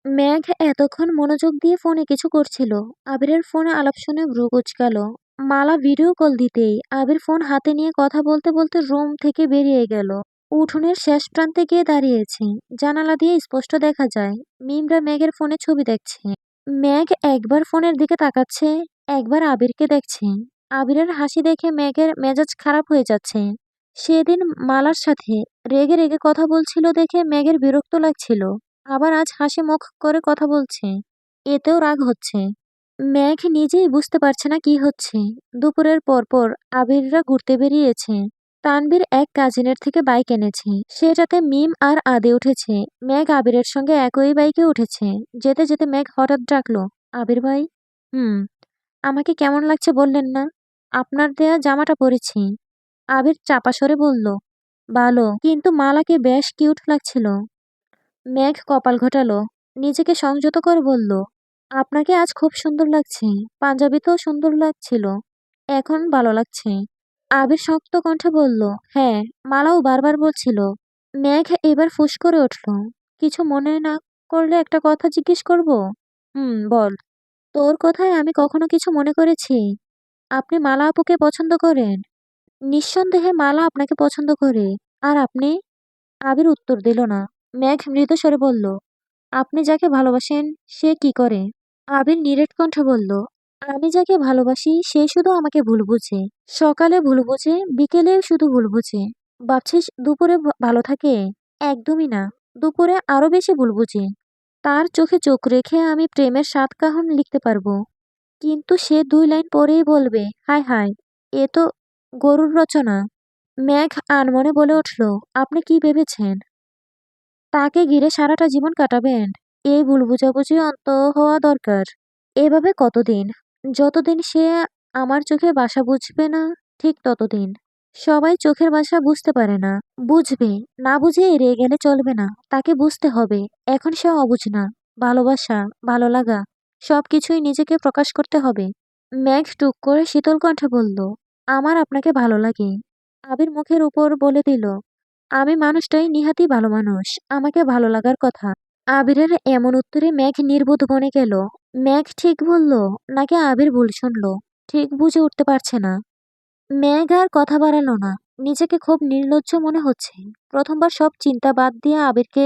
মেঘ এতক্ষণ মনোযোগ দিয়ে ফোনে কিছু করছিল। আবিরের ফোনে আলাপ শুনে ভ্রু কুঁচকাল। মালা ভিডিও কল দিতেই আবির ফোন হাতে নিয়ে কথা বলতে বলতে রুম থেকে বেরিয়ে গেল। উঠোনের শেষ প্রান্তে গিয়ে দাঁড়িয়েছে। জানালা দিয়ে স্পষ্ট দেখা যায় মিমরা মেঘের ফোনে ছবি দেখছে। মেঘ একবার ফোনের দিকে তাকাচ্ছে, একবার আবিরকে দেখছে। আবিরের হাসি দেখে মেঘের মেজাজ খারাপ হয়ে যাচ্ছে। সেদিন মালার সাথে রেগে রেগে কথা বলছিল দেখে মেঘের বিরক্ত লাগছিল। আবার আজ হাসি মুখ করে কথা বলছে, এতেও রাগ হচ্ছে। মেঘ নিজেই বুঝতে পারছে না কি হচ্ছে। দুপুরের পরপর আবিররা ঘুরতে বেরিয়েছে। তানভীর এক কাজিনের থেকে বাইক এনেছে, সেটাতে মিম আর আদি উঠেছে। মেঘ আবিরের সঙ্গে একই বাইকে উঠেছে। যেতে যেতে মেঘ হঠাৎ ডাকলো, আবির ভাই। হুম। আমাকে কেমন লাগছে বললেন না? আপনার দেয়া জামাটা পরেছি। আবির চাপা স্বরে বলল, ভালো, কিন্তু মালাকে বেশ কিউট লাগছিল। মেঘ কপাল ঘোটালো, নিজেকে সংযত করে বলল, আপনাকে আজ খুব সুন্দর লাগছে। পাঞ্জাবিতেও সুন্দর লাগছিল। এখন ভালো লাগছে। আবির শক্ত কণ্ঠে বলল, হ্যাঁ। মালাও বারবার বলছিল। মেঘ এবার ফুঁস করে উঠল, কিছু মনে না করলে একটা কথা জিজ্ঞেস করব? বল। তোর কথায় আমি কখনো কিছু মনে করেছি? আপনি মালা আপুকে পছন্দ করেন? নিঃসন্দেহে মালা আপনাকে পছন্দ করে। আর আপনি? আবির উত্তর দিল না। মেঘ মৃদু স্বরে বলল, আপনি যাকে ভালোবাসেন সে কি করে? আবির নিরেট কণ্ঠে বলল, আমি যাকে ভালোবাসি সে শুধু আমাকে ভুল বুঝে। সকালে ভুল বুঝে, বিকেলে শুধু ভুল বুঝে। ভাবছিস দুপুরে ভালো থাকে? একদমই না। দুপুরে আরো বেশি ভুল বুঝে। তার চোখে চোখ রেখে আমি প্রেমের সাত কাহন লিখতে পারবো। কিন্তু সে ২ লাইন পরেই বলবে, হায় হায়, এ তো গরুর রচনা। মেঘ আনমনে বলে উঠল, আপনি কি ভেবেছেন তাকে ঘিরে সারাটা জীবন কাটাবেন? এই ভুল বোঝাবুঝি অন্ত হওয়া দরকার। এভাবে কতদিন? যতদিন সে আমার চোখে ভাষা বুঝবে না, ঠিক ততদিন। সবাই চোখের ভাষা বুঝতে পারে না। বুঝবে, না বুঝে এড়িয়ে গেলে চলবে না। তাকে বুঝতে হবে। এখন সে অবুঝ না। ভালোবাসা, ভালো লাগা, সবকিছুই নিজেকে প্রকাশ করতে হবে। মেঘ টুক করে শীতল কণ্ঠে বলল, আমার আপনাকে ভালো লাগে। আবির মুখের উপর বলে দিল, আমি মানুষটাই নিহাতি ভালো মানুষ। আমাকে ভালো লাগার কথা। আবিরের এমন উত্তরে মেঘ নির্বোধ বনে গেল। মেঘ ঠিক বলল নাকি আবির ভুল শুনল, ঠিক বুঝে উঠতে পারছে না। মেঘ আর কথা বাড়ালো না। নিজেকে খুব নির্লজ্জ মনে হচ্ছে। প্রথমবার সব চিন্তা বাদ দিয়ে আবিরকে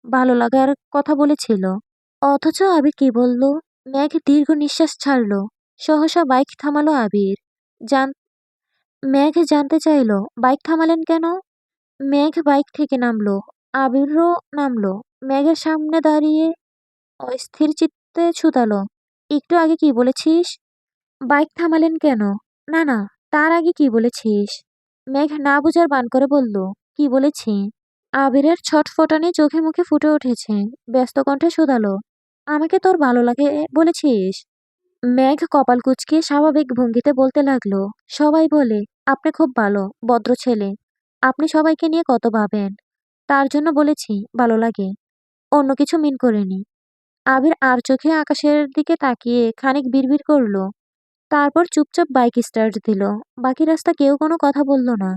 ভালো লাগার কথা বলেছিল। অথচ আবির কি বলল? মেঘ দীর্ঘ নিঃশ্বাস ছাড়ল। সহসা বাইক থামালো আবির। জান মেঘ জানতে চাইল, বাইক থামালেন কেন? মেঘ বাইক থেকে নামলো। আবিরও নামলো। মেঘের সামনে দাঁড়িয়ে অস্থির চিত্তে ছুতালো, একটু আগে কি বলেছিস? বাইক থামালেন কেন? না না, তার আগে কি বলেছিস? মেঘ না বুঝার ভান করে বলল, কি বলেছি? আবিরের ছটফটানি চোখে মুখে ফুটে উঠেছে। ব্যস্ত কণ্ঠে শুধালো, আমাকে তোর ভালো লাগে বলেছিস? মেঘ কপাল কুঁচকে স্বাভাবিক ভঙ্গিতে বলতে লাগলো, সবাই বলে আপনি খুব ভালো, ভদ্র ছেলে। আপনি সবাইকে নিয়ে কত ভাবেন। তার জন্য বলেছি ভালো লাগে, অন্য কিছু মিন করিনি। আবির আর চোখে আকাশের দিকে তাকিয়ে খানিক বিড়বিড় করলো। তারপর চুপচাপ বাইক স্টার্ট দিল। বাকি রাস্তা কেউ কোনো কথা বলল না।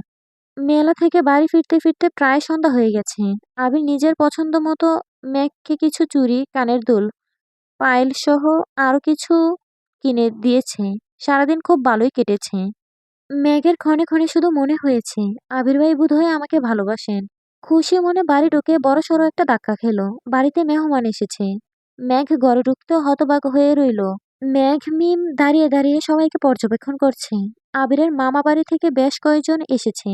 মেলা থেকে বাড়ি ফিরতে ফিরতে প্রায় সন্ধ্যা হয়ে গেছে। আবির নিজের পছন্দ মতো মেঘকে কিছু চুড়ি, কানের দুল, পায়েল সহ আরো কিছু কিনে দিয়েছে। সারাদিন খুব ভালোই কেটেছে। মেঘের ক্ষণে ক্ষণে শুধু মনে হয়েছে, আবির ভাই বোধহয় আমাকে ভালোবাসেন। খুশি মনে বাড়ি ঢুকে বড়সড় একটা ধাক্কা খেলো। বাড়িতে মেহমান এসেছে। মেঘ ঘরে ঢুকতেও হতবাক হয়ে রইল। মেঘ মিম দাঁড়িয়ে দাঁড়িয়ে সবাইকে পর্যবেক্ষণ করছে। আবিরের মামা বাড়ি থেকে বেশ কয়েকজন এসেছে।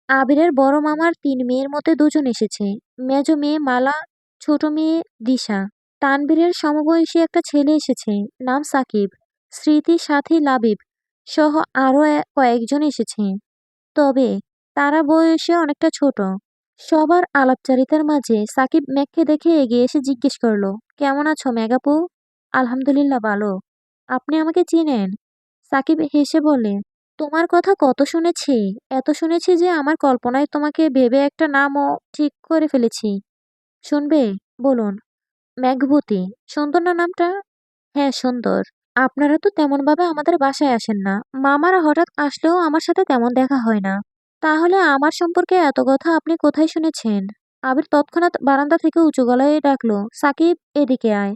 আবিরের বড় মামার ৩ মেয়ের মধ্যে ২ জন এসেছে। মেজ মেয়ে মালা, ছোট মেয়ে দিশা। তানবীরের সমবয়সী একটা ছেলে এসেছে, নাম সাকিব। স্মৃতি, সাথী, লাবিব সহ আরো কয়েকজন এসেছে। তবে তারা বয়সে অনেকটা ছোট। সবার আলাপচারিতার মাঝে সাকিব মেঘকে দেখে এগিয়ে এসে জিজ্ঞেস করলো, কেমন আছো মেঘ আপু? আলহামদুলিল্লাহ, ভালো। আপনি আমাকে চিনেন? সাকিব হেসে বলে, তোমার কথা কত শুনেছি। এত শুনেছি যে আমার কল্পনায় তোমাকে ভেবে একটা নামও ঠিক করে ফেলেছি। শুনবে? বলুন। মেঘভূতি। সুন্দর না নামটা? হ্যাঁ, সুন্দর। আপনারা তো তেমন ভাবে আমাদের বাসায় আসেন না। মামারা হঠাৎ আসলেও আমার সাথে তেমন দেখা হয় না। তাহলে আমার সম্পর্কে এত কথা আপনি কোথায় শুনেছেন? আবির তৎক্ষণাৎ বারান্দা থেকে উঁচু গলায় ডাকলো, সাকিব, এদিকে আয়।